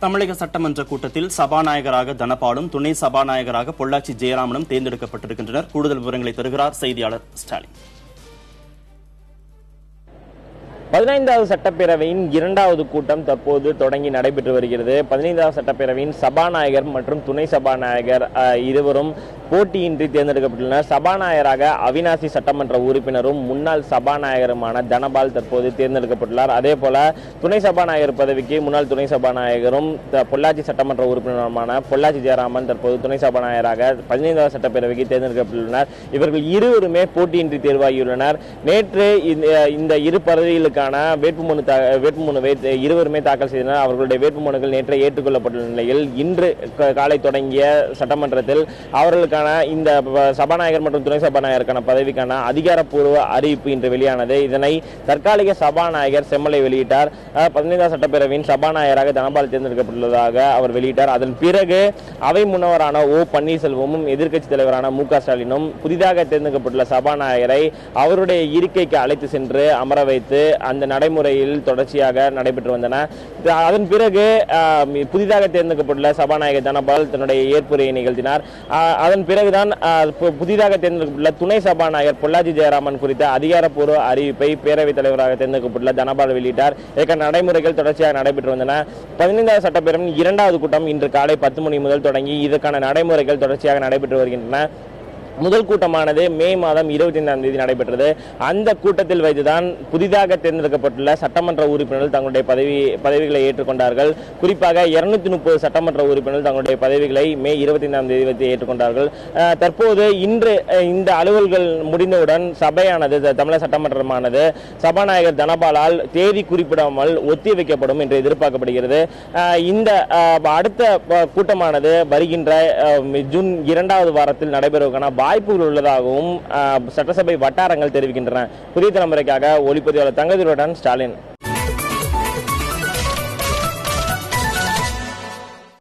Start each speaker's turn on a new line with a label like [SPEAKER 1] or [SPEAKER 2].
[SPEAKER 1] தமிழக சட்டமன்ற கூட்டத்தில் சபாநாயகராக தனபாலும் துணை சபாநாயகராக பொள்ளாச்சி ஜெயராமனும் தேர்ந்தெடுக்கப்பட்டிருக்கின்றனர். கூடுதல் விவரங்களை தருகிறார் செய்தியாளர் ஸ்டாலின்.
[SPEAKER 2] 15வது சட்டப்பேரவையின் 2வது கூட்டம் தற்போது தொடங்கி நடைபெற்று வருகிறது. 15வது சட்டப்பேரவையின் சபாநாயகர் மற்றும் துணை சபாநாயகர் இருவரும் போட்டியின்றி தேர்ந்தெடுக்கப்பட்டுள்ளனர். சபாநாயகராக அவினாசி சட்டமன்ற உறுப்பினரும் முன்னாள் சபாநாயகருமான தனபால் தற்போது தேர்ந்தெடுக்கப்பட்டுள்ளார். அதே போல துணை சபாநாயகர் பதவிக்கு முன்னாள் துணை சபாநாயகரும் பொள்ளாச்சி சட்டமன்ற உறுப்பினருமான பொள்ளாச்சி ஜெயராமன் தற்போது துணை சபாநாயகராக 15வது சட்டப்பேரவைக்கு தேர்ந்தெடுக்கப்பட்டுள்ளனர். இவர்கள் இருவருமே போட்டியின்றி தேர்வாகியுள்ளனர். நேற்று இந்த இரு பதவிகளுக்கு வேட்புமனுவை இருவருமே தாக்கல் செய்தனர். அவர்களுடைய வேட்புமனுக்கள் நேற்று ஏற்றுக்கொள்ளப்பட்டுள்ள நிலையில் இன்று காலை தொடங்கிய சட்டமன்றத்தில் அவர்களுக்கான இந்த சபாநாயகர் மற்றும் துணை சபாநாயகருக்கான பதவிக்கான அதிகாரப்பூர்வ அறிவிப்பு இன்று வெளியானது. இதனை தற்காலிக சபாநாயகர் செம்மலை வெளியிட்டார். 15வது சட்டப்பேரவையின் சபாநாயகராக தனபால் தேர்ந்தெடுக்கப்பட்டுள்ளதாக அவர் வெளியிட்டார். அதன் பிறகு அவை முன்னவரான ஓ பன்னீர்செல்வமும் எதிர்க்கட்சித் தலைவரான மு.க. ஸ்டாலினும் புதிதாக தேர்ந்தெடுக்கப்பட்டுள்ள சபாநாயகரை அவருடைய இருக்கைக்கு அழைத்து சென்று அமர வைத்து அந்த நடைமுறையில் தொடர்ச்சியாக நடைபெற்று வந்தன. அதன் பிறகு புதிதாக தேர்ந்தெடுக்கப்பட்டுள்ள சபாநாயகர் தனபால் தன்னுடைய ஏற்புரையை நிகழ்த்தினார். அதன் பிறகுதான் புதிதாக தேர்ந்தெடுக்கப்பட்டுள்ள துணை சபாநாயகர் பொள்ளாச்சி ஜெயராமன் குறித்த அதிகாரப்பூர்வ அறிவிப்பை பேரவைத் தலைவராக தேர்ந்தெடுக்கப்பட்டுள்ள தனபால் வெளியிட்டார். இதற்கான நடைமுறைகள் தொடர்ச்சியாக நடைபெற்று வந்தன. 15வது சட்டப்பேரவையின் 2வது கூட்டம் இன்று காலை 10 மணி முதல் தொடங்கி இதற்கான நடைமுறைகள் தொடர்ச்சியாக நடைபெற்று வருகின்றன. முதல் கூட்டமானது மே மாதம் 25ஆம் தேதி நடைபெற்றது. அந்த கூட்டத்தில் வைத்துதான் புதிதாக தேர்ந்தெடுக்கப்பட்டுள்ள சட்டமன்ற உறுப்பினர்கள் தங்களுடைய பதவிகளை ஏற்றுக்கொண்டார்கள். குறிப்பாக 230 சட்டமன்ற உறுப்பினர்கள் தங்களுடைய பதவிகளை மே 25ஆம் தேதி வைத்து ஏற்றுக்கொண்டார்கள். தற்போது இன்று இந்த அலுவல்கள் முடிந்தவுடன் சபையானது தமிழக சட்டமன்றமானது சபாநாயகர் தனபாலால் தேதி குறிப்பிடாமல் ஒத்தி வைக்கப்படும் என்று எதிர்பார்க்கப்படுகிறது. இந்த அடுத்த கூட்டமானது வருகின்ற ஜூன் 2வது வாரத்தில் நடைபெறுவதற்கான வாய்ப்புகள் உள்ளதாகவும் சட்டசபை வட்டாரங்கள் தெரிவிக்கின்றன. புதிய தலைமுறைக்காக ஒளிப்பதிவாளர் தங்கதுரையுடன் ஸ்டாலின்.